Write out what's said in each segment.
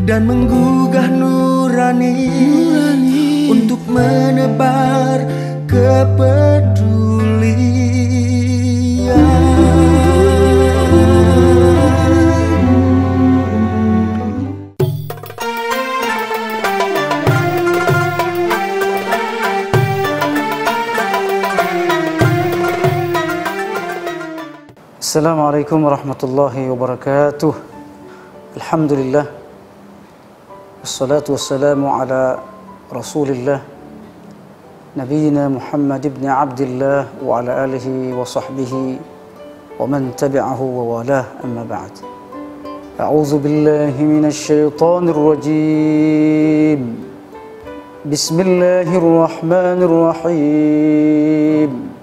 dan menggugah nurani untuk menebar kepedulian. Assalamualaikum warahmatullahi wabarakatuh. Alhamdulillah. Wassalatu wassalamu ala Rasulillah Nabiyyina Muhammad ibn Abdillah wa ala alihi wa sahbihi wa man tabi'ahu wa walah, amma ba'd. A'udzu billahi minasy syaithanir rajim. Bismillahirrahmanirrahim.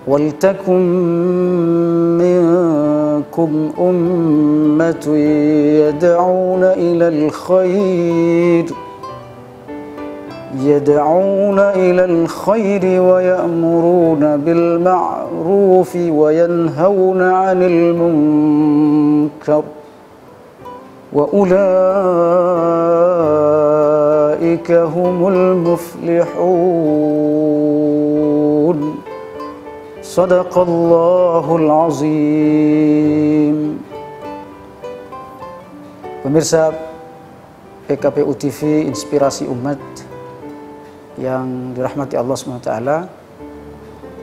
وَلْتَكُنْ مِنْكُمْ أُمَّةٌ يَدْعُونَ إِلَى الْخَيْرِ وَيَأْمُرُونَ بِالْمَعْرُوفِ وَيَنْهَوْنَ عَنِ الْمُنْكَرِ وَأُولَئِكَ هُمُ الْمُفْلِحُونَ. Sadaqallahul azim. Pemirsa PKPU TV Inspirasi Umat yang dirahmati Allah SWT,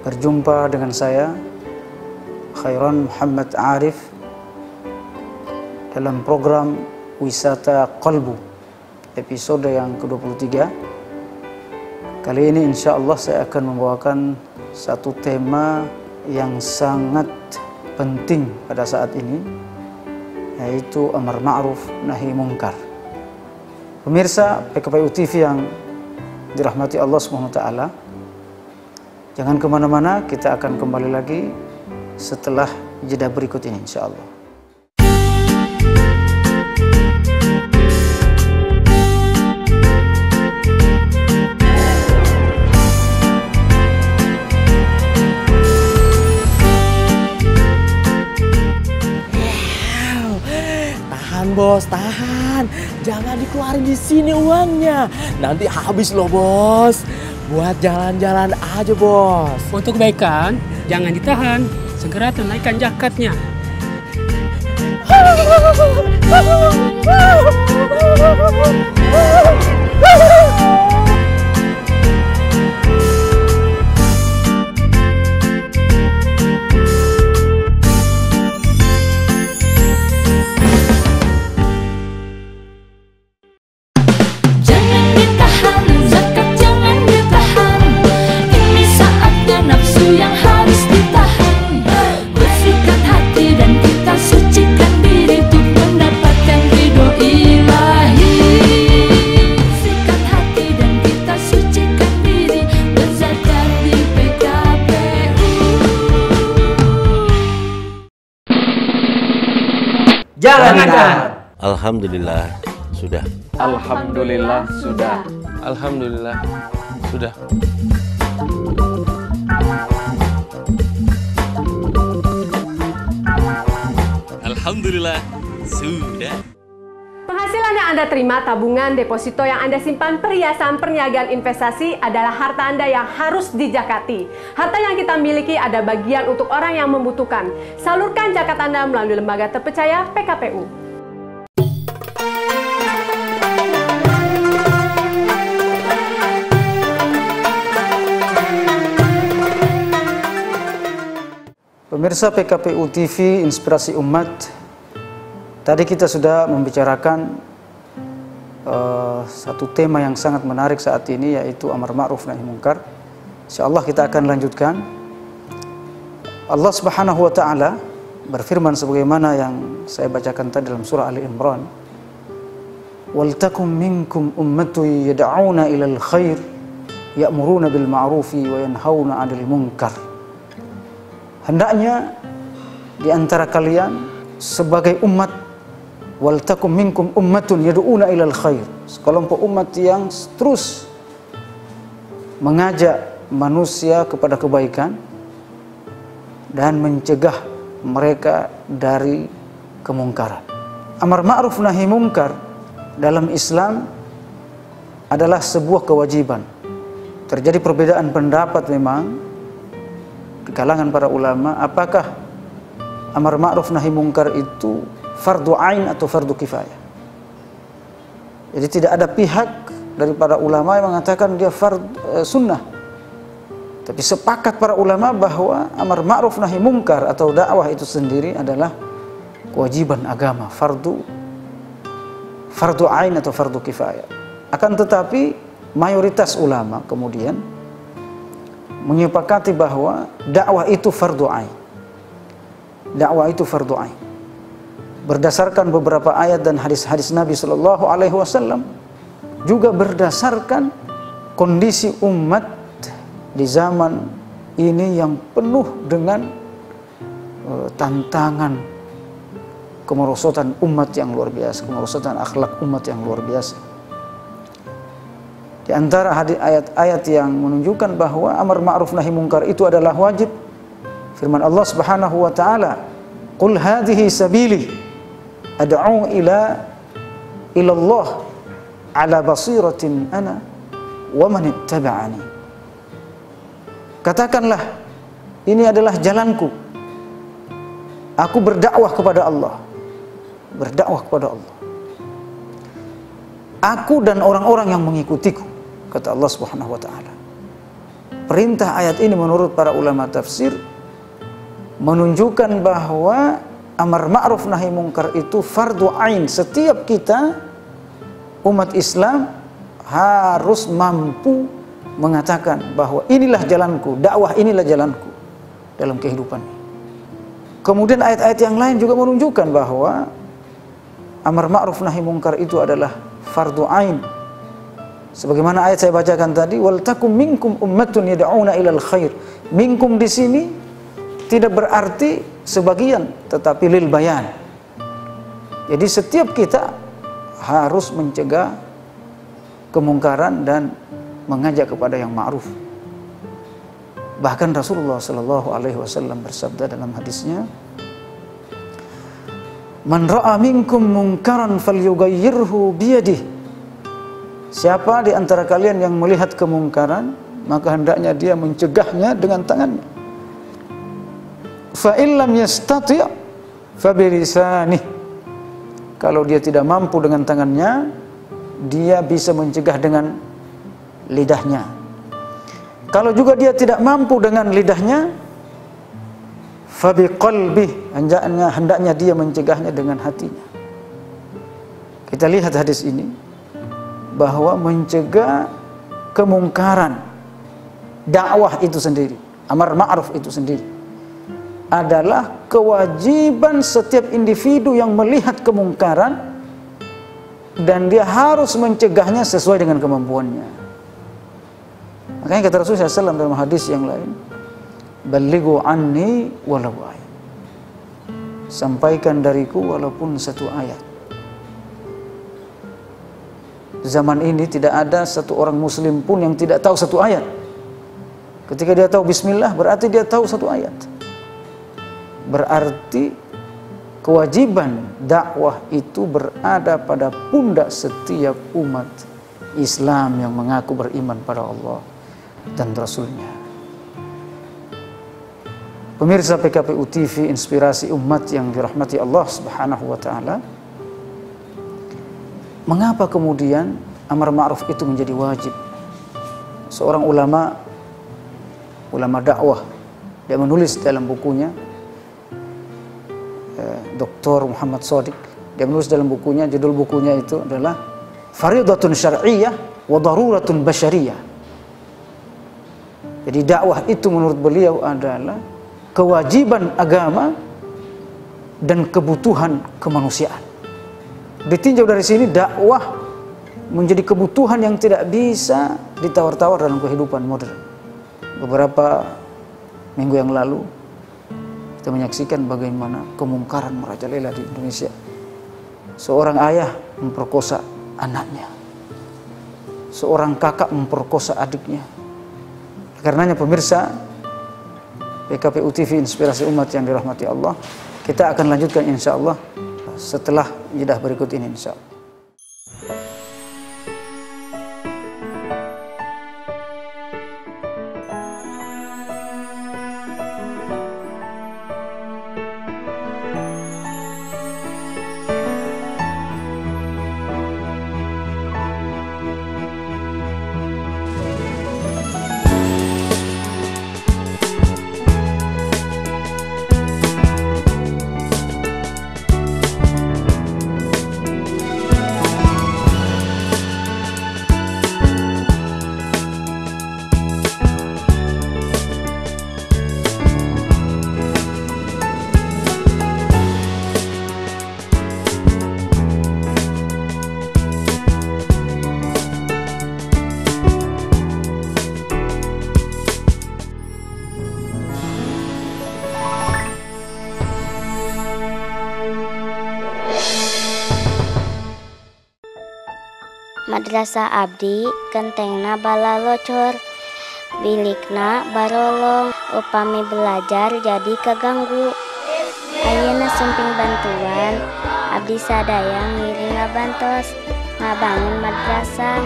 berjumpa dengan saya Khairan Muhammad Arif dalam program Wisata Qalbu episode yang ke-23. Kali ini insya Allah saya akan membawakan satu tema yang sangat penting pada saat ini, yaitu amar ma'ruf nahi mungkar. Pemirsa PKPU TV yang dirahmati Allah SWT, jangan kemana-mana, kita akan kembali lagi setelah jeda berikut ini insya Allah. Bos, tahan, jangan dikeluarin di sini uangnya, nanti habis loh bos. Buat jalan-jalan aja bos. Untuk kebaikan, jangan ditahan, segera tunaikan zakatnya. Jangan. Alhamdulillah sudah. Alhamdulillah sudah. Alhamdulillah sudah. Alhamdulillah sudah. Penghasilan yang Anda terima, tabungan, deposito yang Anda simpan, perhiasan, perniagaan, investasi adalah harta Anda yang harus dijakati. Harta yang kita miliki ada bagian untuk orang yang membutuhkan. Salurkan zakat Anda melalui lembaga terpercaya PKPU. Pemirsa PKPU TV Inspirasi Umat, tadi kita sudah membicarakan satu tema yang sangat menarik saat ini, yaitu amar ma'ruf nahi mungkar. Insyaallah kita akan lanjutkan. Allah Subhanahu wa taala berfirman sebagaimana yang saya bacakan tadi dalam surah Ali Imran. Wal takum minkum ummatun yad'una ilal khair ya'muruna bil ma'rufi wa yanhauna 'anil munkar. Hendaknya di antara kalian sebagai umat, wal takum minkum ummatun yad'una ilal khair, sekelompok umat yang terus mengajak manusia kepada kebaikan dan mencegah mereka dari kemungkaran. amar ma'ruf nahi mungkar dalam Islam adalah sebuah kewajiban. Terjadi perbedaan pendapat memang di kalangan para ulama, apakah amar ma'ruf nahi mungkar itu fardu ain atau fardu kifayah. Jadi tidak ada pihak dari para ulama yang mengatakan dia sunnah. Tapi sepakat para ulama bahwa amar ma'ruf nahi mungkar atau dakwah itu sendiri adalah kewajiban agama, fardu ain atau fardu kifayah. Akan tetapi mayoritas ulama kemudian menyepakati bahwa dakwah itu fardu ain. Dakwah itu fardu ain. Berdasarkan beberapa ayat dan hadis-hadis Nabi Shallallahu Alaihi Wasallam, juga berdasarkan kondisi umat di zaman ini yang penuh dengan tantangan kemerosotan umat yang luar biasa, kemerosotan akhlak umat yang luar biasa. Di antara ayat-ayat yang menunjukkan bahwa amar ma'ruf nahi mungkar itu adalah wajib, firman Allah Subhanahu wa taala, "Qul hadhihi sabili ad'u ila Allah ala basiratin ana wa man ittaba'ani." Katakanlah, ini adalah jalanku. Aku berdakwah kepada Allah. Berdakwah kepada Allah. Aku dan orang-orang yang mengikutiku, kata Allah Subhanahu wa taala. Perintah ayat ini menurut para ulama tafsir menunjukkan bahwa amar ma'ruf nahi mungkar itu fardu ain. Setiap kita umat Islam harus mampu mengatakan bahwa inilah jalanku, dakwah inilah jalanku dalam kehidupan. Kemudian ayat-ayat yang lain juga menunjukkan bahwa amar ma'ruf nahi mungkar itu adalah fardu ain. Sebagaimana ayat saya bacakan tadi, wal takum minkum ummatun yad'una ilal khair. Minkum di sini tidak berarti sebagian, tetapi lil bayan. Jadi setiap kita harus mencegah kemungkaran dan mengajak kepada yang ma'ruf. Bahkan Rasulullah Shallallahu Alaihi Wasallam bersabda dalam hadisnya, "Man ra'a minkum mungkaran falyughayyirhu biyadihi." Siapa di antara kalian yang melihat kemungkaran, maka hendaknya dia mencegahnya dengan tangannya. Fa illam yastati' fa bilisanih. Kalau dia tidak mampu dengan tangannya, dia bisa mencegah dengan lidahnya. Kalau juga dia tidak mampu dengan lidahnya, fa biqalbih, hendaknya dia mencegahnya dengan hatinya. Kita lihat hadis ini bahwa mencegah kemungkaran, dakwah itu sendiri, amar ma'ruf itu sendiri adalah kewajiban setiap individu yang melihat kemungkaran dan dia harus mencegahnya sesuai dengan kemampuannya. Makanya kata Rasulullah SAW dalam hadis yang lain, "Ballighu anni walau ayat." Sampaikan dariku walaupun satu ayat. Zaman ini tidak ada satu orang muslim pun yang tidak tahu satu ayat. Ketika dia tahu bismillah, berarti dia tahu satu ayat. Berarti kewajiban dakwah itu berada pada pundak setiap umat Islam yang mengaku beriman pada Allah dan Rasulnya. Pemirsa PKPU TV, inspirasi umat yang dirahmati Allah Subhanahu wa taala. Mengapa kemudian amar ma'ruf itu menjadi wajib? Seorang ulama dakwah, dia menulis dalam bukunya, Dr. Muhammad Shadiq, dia menulis dalam bukunya, judul bukunya itu adalah Faridatun Syar'iyyah wa Daruratun Basyariyah. Jadi dakwah itu menurut beliau adalah kewajiban agama dan kebutuhan kemanusiaan. Ditinjau dari sini, dakwah menjadi kebutuhan yang tidak bisa ditawar-tawar dalam kehidupan modern. Beberapa minggu yang lalu kita menyaksikan bagaimana kemungkaran merajalela di Indonesia. Seorang ayah memperkosa anaknya, seorang kakak memperkosa adiknya. Karenanya pemirsa PKPU TV, inspirasi umat yang dirahmati Allah, kita akan lanjutkan insya Allah setelah jeda berikut ini insya Allah. Madrasah abdi kentengna bala locor, bilikna barolong, upami belajar jadi keganggu. Ayeuna sumping bantuan, abdi sadaya ngiring ngabantos, ngabangun madrasah.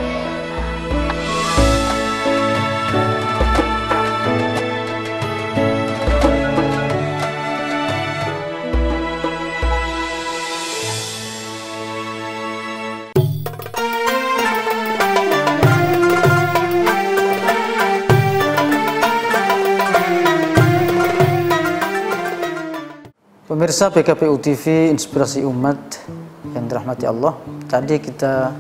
Pemirsa PKPU TV Inspirasi Umat yang dirahmati Allah, tadi kita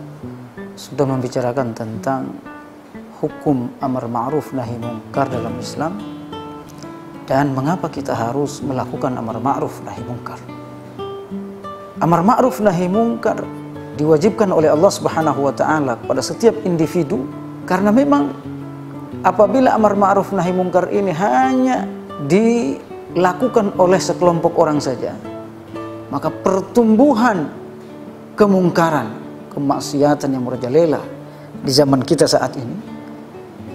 sudah membicarakan tentang hukum amar ma'ruf nahi mungkar dalam Islam dan mengapa kita harus melakukan amar ma'ruf nahi mungkar. Amar ma'ruf nahi mungkar diwajibkan oleh Allah Subhanahu wa taala pada setiap individu karena memang apabila amar ma'ruf nahi mungkar ini hanya dilakukan oleh sekelompok orang saja, maka pertumbuhan kemungkaran, kemaksiatan yang merajalela di zaman kita saat ini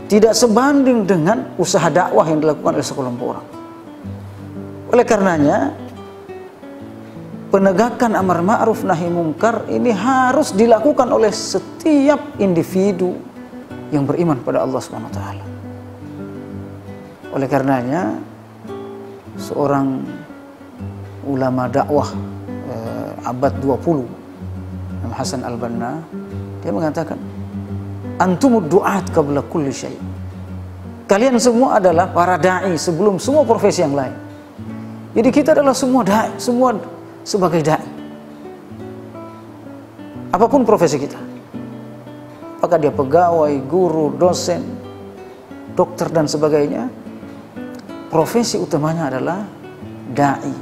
tidak sebanding dengan usaha dakwah yang dilakukan oleh sekelompok orang. Oleh karenanya, penegakan amar ma'ruf nahi mungkar ini harus dilakukan oleh setiap individu yang beriman pada Allah Subhanahu wa taala. Oleh karenanya, seorang ulama dakwah abad 20, Imam Hasan Al-Banna, dia mengatakan, antumud du'at qabla kulli syai'. Kalian semua adalah para dai sebelum semua profesi yang lain. Jadi kita adalah semua dai, semua sebagai dai. Apapun profesi kita. Apakah dia pegawai, guru, dosen, dokter dan sebagainya, profesi utamanya adalah da'i,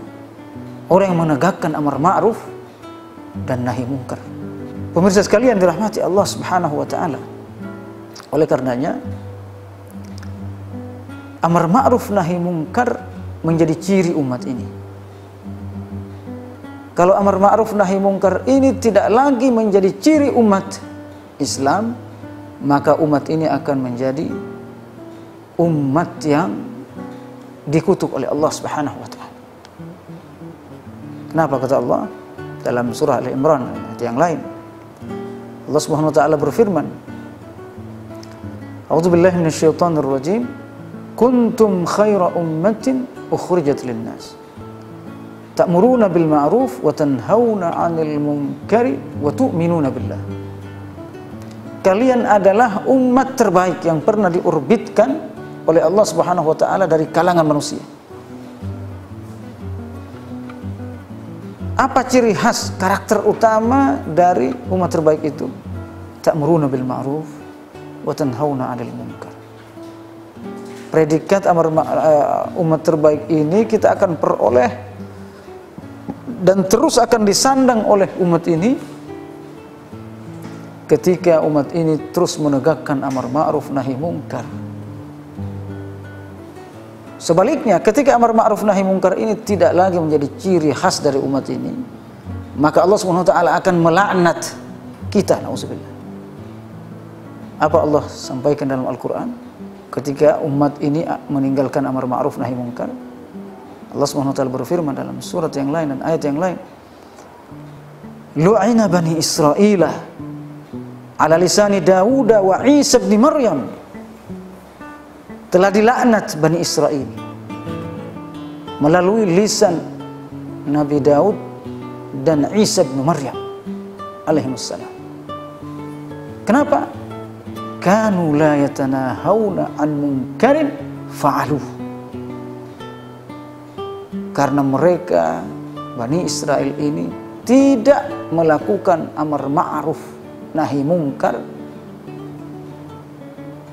orang yang menegakkan amar ma'ruf dan nahi mungkar. Pemirsa sekalian dirahmati Allah Subhanahu wa taala. Oleh karenanya, amar ma'ruf nahi mungkar menjadi ciri umat ini. Kalau amar ma'ruf nahi mungkar ini tidak lagi menjadi ciri umat Islam, maka umat ini akan menjadi umat yang dikutuk oleh Allah Subhanahu wa taala. Kenapa kata Allah dalam surah Al-Imran ayat yang lain? Allah Subhanahu wa taala berfirman, A'udzubillahi minasyaitonir rajim, kuntum khaira ummatin ukhrijat lin-nas ta'muruna bil ma'ruf wa tanhauna 'anil munkari wa tu'minuna billah. Kalian adalah umat terbaik yang pernah diorbitkan oleh Allah Subhanahu wa taala dari kalangan manusia. Apa ciri khas, karakter utama dari umat terbaik itu? Ta'muruna bil ma'ruf wa tanhauna 'anil munkar. Predikat umat terbaik ini kita akan peroleh dan terus akan disandang oleh umat ini ketika umat ini terus menegakkan amar ma'ruf nahi mungkar. Sebaliknya, ketika amar ma'ruf nahi mungkar ini tidak lagi menjadi ciri khas dari umat ini, maka Allah Subhanahu wa taala akan melaknat kita, nauzubillah. Apa Allah sampaikan dalam Al-Qur'an ketika umat ini meninggalkan amar ma'ruf nahi mungkar? Allah Subhanahu wa taala berfirman dalam surat yang lain dan ayat yang lain, lu'ina bani Israila ala lisani Dawud wa Isa bin Maryam. Telah dilaknat Bani Israel melalui lisan Nabi Daud dan Isa bin Maryam alaihissalam. Kenapa? Kanu la yatanahawna an munkarin fa'aluh. Karena mereka Bani Israel ini tidak melakukan amar ma'ruf nahi mungkar,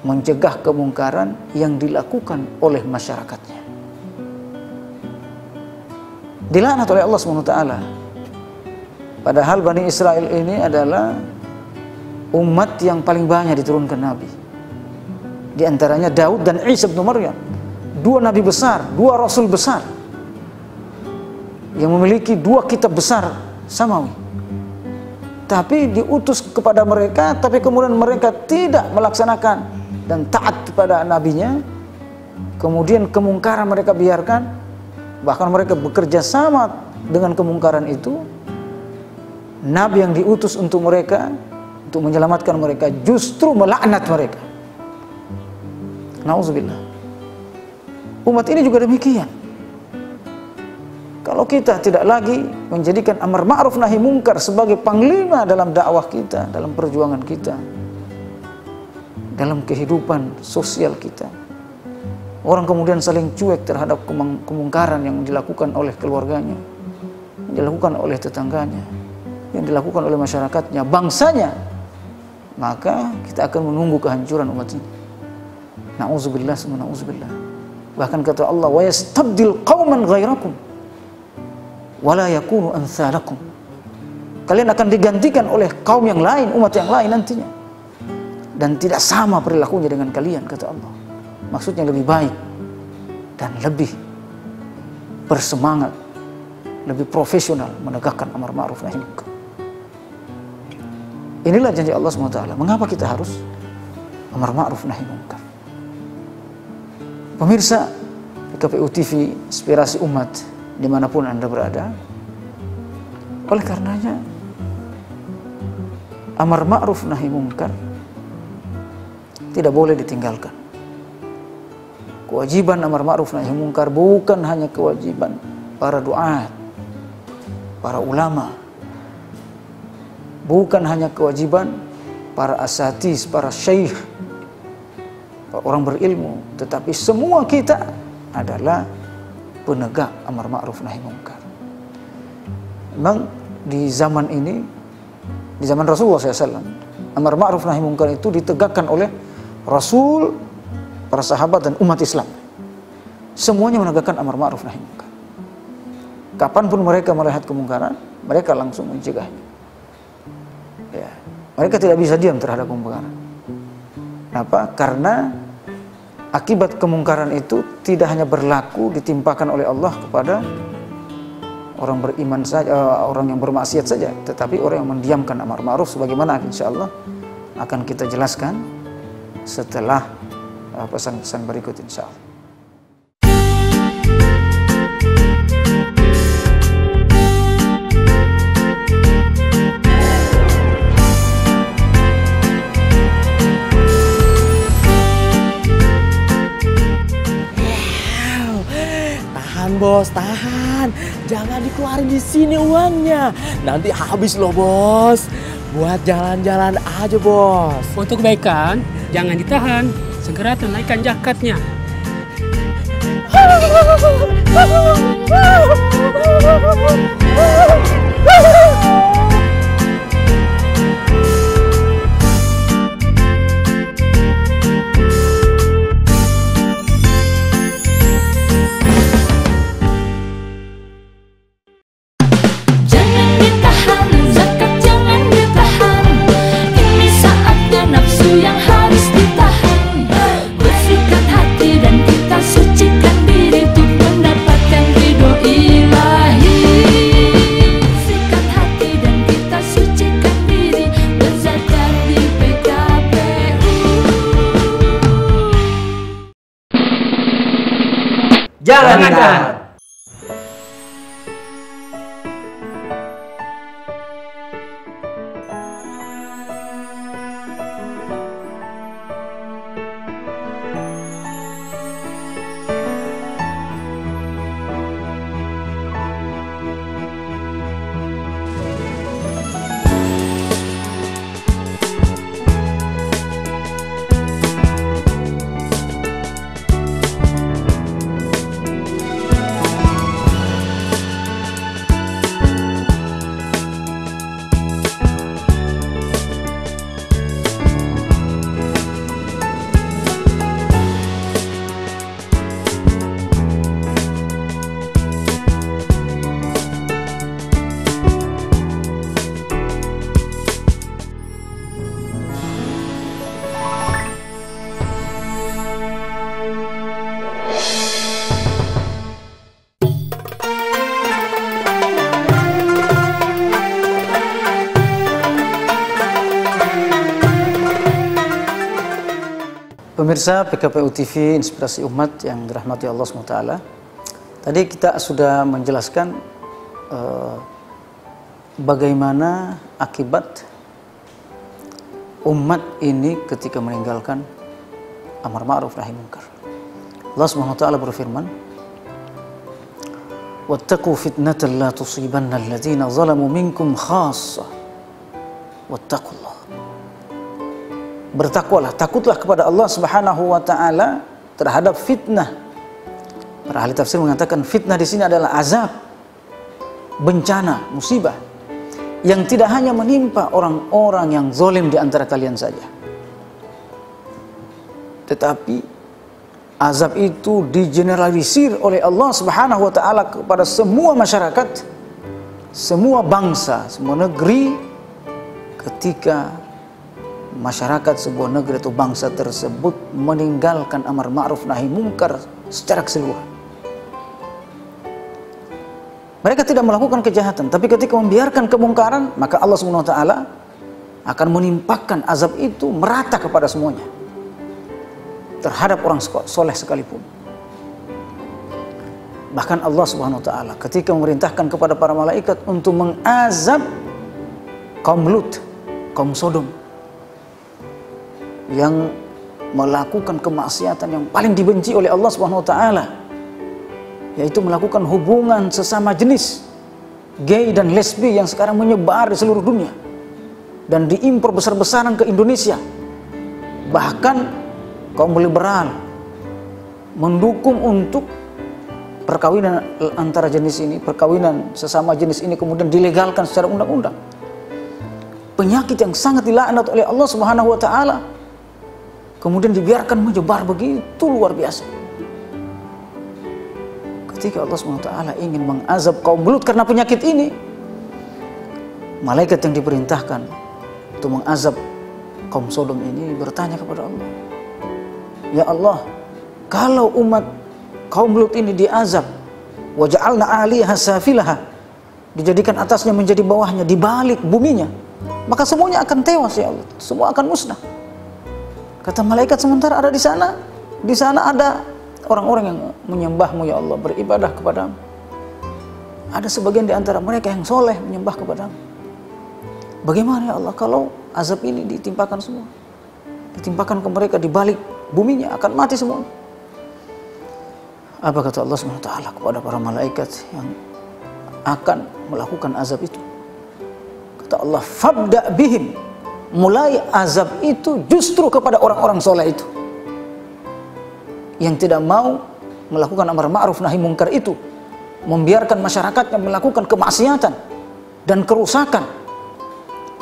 mencegah kemungkaran yang dilakukan oleh masyarakatnya. Dilaknat oleh Allah SWT. Padahal Bani Israel ini adalah umat yang paling banyak diturunkan Nabi. Di antaranya Daud dan Isa bin Maryam, dua Nabi besar, dua Rasul besar, yang memiliki dua kitab besar samawi. Tapi diutus kepada mereka, tapi kemudian mereka tidak melaksanakan dan taat kepada nabinya. Kemudian kemungkaran mereka biarkan, bahkan mereka bekerja sama dengan kemungkaran itu. Nabi yang diutus untuk mereka, untuk menyelamatkan mereka, justru melaknat mereka. Nauzubillah. Umat ini juga demikian. Kalau kita tidak lagi menjadikan amar ma'ruf nahi mungkar sebagai panglima dalam dakwah kita, dalam perjuangan kita, dalam kehidupan sosial kita, orang kemudian saling cuek terhadap kemungkaran yang dilakukan oleh keluarganya, yang dilakukan oleh tetangganya, yang dilakukan oleh masyarakatnya, bangsanya, maka kita akan menunggu kehancuran umat ini. Na'udzubillah summa na'udzubillah. Bahkan kata Allah, wa yastabdil qauman ghairakum wala yakunu amsalakum. Kalian akan digantikan oleh kaum yang lain, umat yang lain nantinya, dan tidak sama perilakunya dengan kalian, kata Allah. Maksudnya lebih baik dan lebih bersemangat, lebih profesional menegakkan amar ma'ruf nahi munkar. Inilah janji Allah SWT. Mengapa kita harus amar ma'ruf nahi munkar? Pemirsa KPU TV, inspirasi umat dimanapun Anda berada, oleh karenanya amar ma'ruf nahi munkar tidak boleh ditinggalkan. Kewajiban amar ma'ruf nahi munkar bukan hanya kewajiban para duat, para ulama, bukan hanya kewajiban para asatiz, para syekh, para orang berilmu, tetapi semua kita adalah penegak amar ma'ruf nahi munkar. Memang di zaman ini, di zaman Rasulullah SAW, amar ma'ruf nahi munkar itu ditegakkan oleh Rasul, para sahabat dan umat Islam. Semuanya menegakkan amar ma'ruf nahi munkar. Kapanpun mereka melihat kemungkaran, mereka langsung mencegahnya. Ya, mereka tidak bisa diam terhadap kemungkaran. Kenapa? Karena akibat kemungkaran itu tidak hanya berlaku ditimpakan oleh Allah kepada orang beriman saja, orang yang bermaksiat saja, tetapi orang yang mendiamkan amar ma'ruf, sebagaimana insyaallah akan kita jelaskan setelah pesan-pesan berikut insyaallah. Bos, tahan, jangan dikeluarin di sini uangnya, nanti habis loh bos. Buat jalan-jalan aja bos. Untuk kebaikan, jangan ditahan, segera tunaikan zakatnya. Jangan ditahan. Pemirsa PKPU TV Inspirasi Umat yang dirahmati Allah SWT, tadi kita sudah menjelaskan bagaimana akibat umat ini ketika meninggalkan amar ma'ruf nahi munkar. Allah SWT berfirman, "Wattaqu fitnatan la tusibanna alladziina zalamu minkum khassah wattaqullah." Bertakwalah, takutlah kepada Allah Subhanahu wa taala terhadap fitnah. Para ahli tafsir mengatakan fitnah di sini adalah azab, bencana, musibah yang tidak hanya menimpa orang-orang yang zalim di antara kalian saja. Tetapi azab itu digeneralisir oleh Allah Subhanahu wa taala kepada semua masyarakat, semua bangsa, semua negeri ketika masyarakat sebuah negeri atau bangsa tersebut meninggalkan amar ma'ruf nahi munkar secara keseluruhan. Mereka tidak melakukan kejahatan, tapi ketika membiarkan kemungkaran, maka Allah Subhanahu wa taala akan menimpakan azab itu merata kepada semuanya, terhadap orang soleh sekalipun. Bahkan Allah Subhanahu wa taala ketika memerintahkan kepada para malaikat untuk mengazab kaum Lut, kaum Sodom, yang melakukan kemaksiatan yang paling dibenci oleh Allah Subhanahu wa taala, yaitu melakukan hubungan sesama jenis, gay dan lesbi yang sekarang menyebar di seluruh dunia dan diimpor besar-besaran ke Indonesia. Bahkan kaum liberal mendukung untuk perkawinan antara jenis ini, perkawinan sesama jenis ini kemudian dilegalkan secara undang-undang. Penyakit yang sangat dilaknat oleh Allah Subhanahu wa taala kemudian dibiarkan menyebar begitu luar biasa. Ketika Allah SWT ingin mengazab kaum Lut karena penyakit ini, malaikat yang diperintahkan untuk mengazab kaum Sodom ini bertanya kepada Allah, "Ya Allah, kalau umat kaum Lut ini diazab, waja'alna 'aliha safilaha, dijadikan atasnya menjadi bawahnya, dibalik buminya, maka semuanya akan tewas ya Allah, semua akan musnah." Kata malaikat, sementara ada di sana ada orang-orang yang menyembahmu ya Allah, beribadah kepadamu. Ada sebagian di antara mereka yang soleh menyembah kepadamu. Bagaimana ya Allah kalau azab ini ditimpakan semua? Ditimpakan ke mereka di balik buminya, akan mati semua. Apa kata Allah SWT kepada para malaikat yang akan melakukan azab itu? Kata Allah, "Fabda bihim." Mulai azab itu justru kepada orang-orang soleh itu, yang tidak mau melakukan amar ma'ruf nahi munkar itu, membiarkan masyarakatnya melakukan kemaksiatan dan kerusakan.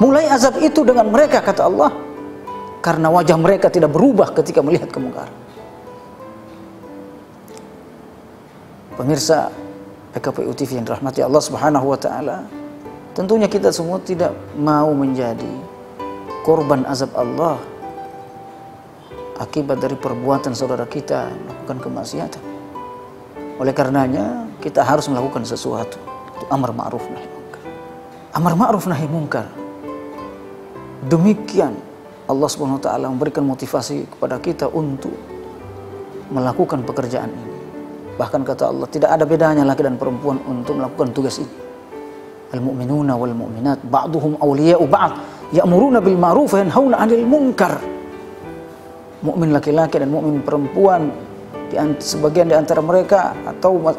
Mulai azab itu dengan mereka, kata Allah, karena wajah mereka tidak berubah ketika melihat kemungkaran. Pemirsa PKPU TV yang dirahmati Allah Subhanahu wa taala, tentunya kita semua tidak mau menjadi korban azab Allah akibat dari perbuatan saudara kita melakukan kemaksiatan. Oleh karenanya kita harus melakukan sesuatu, itu amar ma'ruf nahi munkar. Amar ma'ruf nahi munkar. Demikian Allah Subhanahu wa taala memberikan motivasi kepada kita untuk melakukan pekerjaan ini. Bahkan kata Allah, tidak ada bedanya laki dan perempuan untuk melakukan tugas ini. Al-mu'minuna wal mu'minat ba'duhum awliya'u ba'd ya'muruna bil ma'ruf wa yanhauna 'anil munkar. Mukmin laki-laki dan mukmin perempuan, sebagian di antara mereka atau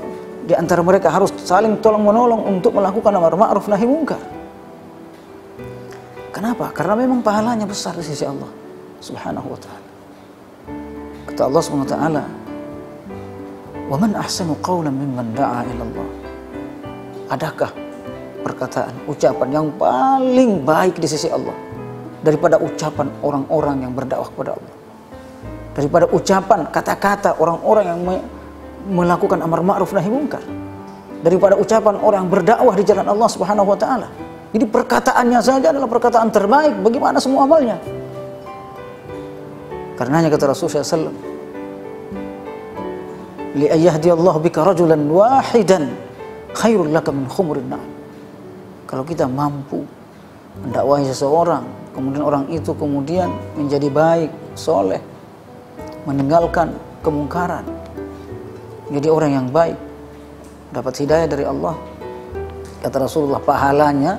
di antara mereka harus saling tolong-menolong untuk melakukan amar ma'ruf nahi munkar. Kenapa? Karena memang pahalanya besar di sisi Allah Subhanahu wa taala. Kata Allah Subhanahu wa taala, "Wa man ahsanu qawlan mimman da'a ila Allah." Adakah perkataan, ucapan yang paling baik di sisi Allah daripada ucapan orang-orang yang berdakwah kepada Allah, daripada ucapan kata-kata orang-orang yang melakukan amar ma'ruf nahi munkar, daripada ucapan orang yang berdakwah di jalan Allah Subhanahu wa taala. Jadi perkataannya saja adalah perkataan terbaik, bagaimana semua amalnya. Karenanya kata Rasulullah SAW, "Li ayyahdiyallahu bika rajulan wahidan khairul laka min khumurin na'am." Kalau kita mampu mendakwahi seseorang, kemudian orang itu kemudian menjadi baik, soleh, meninggalkan kemungkaran, jadi orang yang baik, dapat hidayah dari Allah. Kata Rasulullah, pahalanya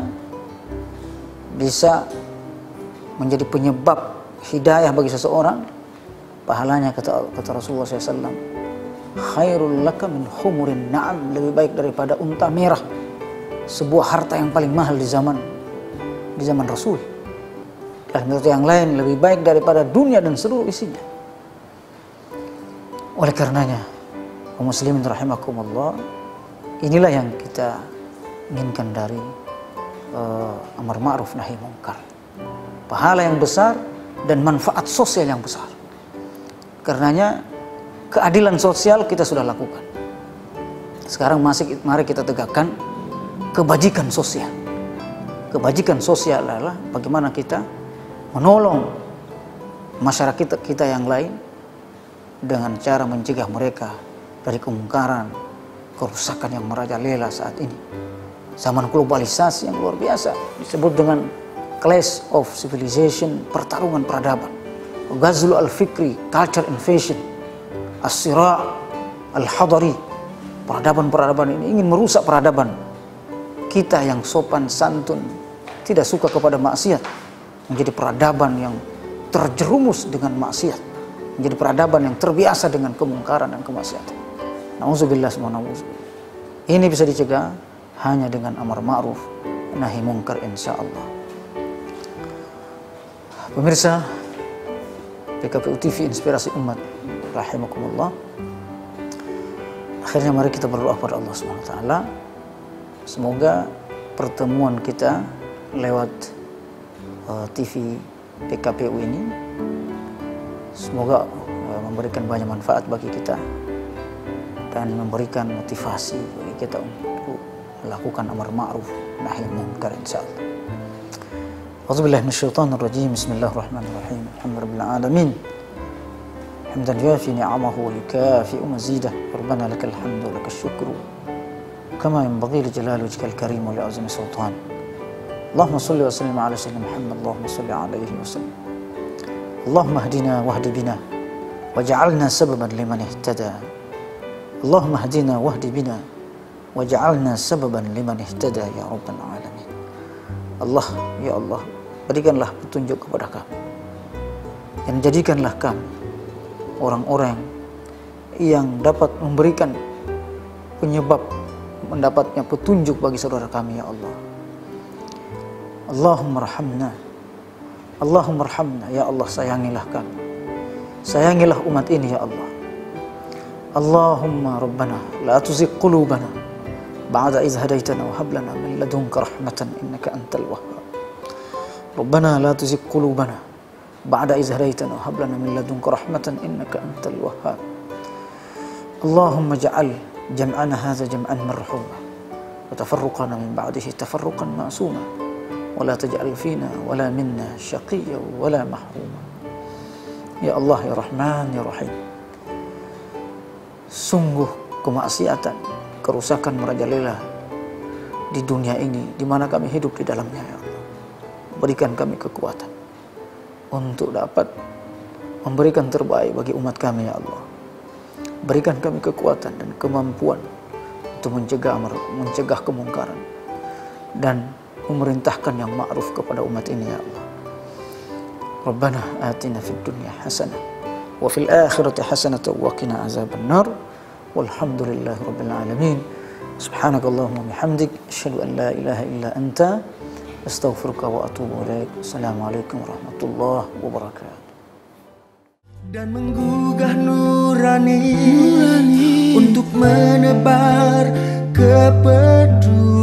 bisa menjadi penyebab hidayah bagi seseorang. Pahalanya kata Rasulullah SAW, khairul laka min humurin na'am, lebih baik daripada unta merah, sebuah harta yang paling mahal di zaman Rasul. Dan menurut yang lain, lebih baik daripada dunia dan seluruh isinya. Oleh karenanya, kaum muslimin rahimakumullah, inilah yang kita inginkan dari amar ma'ruf nahi munkar. Pahala yang besar dan manfaat sosial yang besar. Karenanya keadilan sosial kita sudah lakukan. Sekarang mari kita tegakkan kebajikan sosial. Kebajikan sosial adalah bagaimana kita menolong masyarakat kita yang lain dengan cara mencegah mereka dari kemungkaran, kerusakan yang merajalela saat ini. Zaman globalisasi yang luar biasa, disebut dengan clash of civilization, pertarungan peradaban, ghazul al-fikri, culture invasion, as-sira' al-hadari. Peradaban-peradaban ini ingin merusak peradaban kita yang sopan santun, tidak suka kepada maksiat, menjadi peradaban yang terjerumus dengan maksiat, menjadi peradaban yang terbiasa dengan kemungkaran dan kemaksiatan. Nauzubillah semua nauzubillah. Ini bisa dicegah hanya dengan amar ma'ruf nahi munkar insyaallah. Pemirsa PKPU TV Inspirasi Umat rahimakumullah. Akhirnya mari kita berdoa kepada Allah Subhanahu wa taala. Semoga pertemuan kita lewat TV PKPU ini semoga memberikan banyak manfaat bagi kita dan memberikan motivasi bagi kita untuk melakukan amar ma'ruf nahi munkar insyaallah. A'udzubillahi minasyaitonir rajim. Bismillahirrahmanirrahim. Alhamdulillahirabbil alamin. Hamdan yuafi ni'amahu wa yukafi'u mazidah. Rabbana lakal hamdu wa lakal syukru kama yanbaghi li jalali wajhikal karim wa li 'azimi sultan. Allahumma shalli wa sallim ala sayyidina Muhammad. Allahumma shalli alaihi wa sallam. Allahumma hdina wahdi bina waj'alna sababan liman ihtada. Allahumma hdina wahdi bina waj'alna sababan liman ihtada ya rabbal alamin. Allah, ya Allah, berikanlah petunjuk kepada kami dan jadikanlah kami orang-orang yang dapat memberikan penyebab mendapatnya petunjuk bagi saudara kami ya Allah. Allahumma rahamna, Allahumma rahamna, ya Allah, sayangilah kami, sayangilah umat ini ya Allah. Allahumma rabbana la tuzigh qulubana ba'da idh hadaitana wa hab lana min ladunka rahmatan innaka antal wahhab. Rabbana la tuzigh qulubana ba'da idh hadaitana wa hab lana min ladunka rahmatan innaka antal wahhab. Allahumma ij'al jam'ana hadha jam'an marhuma wa tafarruqana min ba'dihi tafarruqan ma'suma wa la taj'al fina wa la minna shaqiyyan wa la mahruma. Ya Allah, ya Rahman, ya Rahim, sungguh kemaksiatan, kerusakan merajalela di dunia ini di mana kami hidup di dalamnya ya Allah. Berikan kami kekuatan untuk dapat memberikan terbaik bagi umat kami ya Allah. Berikan kami kekuatan dan kemampuan untuk mencegah kemungkaran dan memerintahkan yang ma'ruf kepada umat ini ya Allah. Rabbana atina fid dunya hasanah wa fil akhirati hasanah wa qina azaban nar. Walhamdulillahi rabbil alamin. Subhanakallahumma bihamdik asyhadu an la ilaha illa anta astaghfiruka wa atubu ilaik. Assalamualaikum warahmatullahi wabarakatuh. Dan menggugah nurani untuk menebar kepedulian.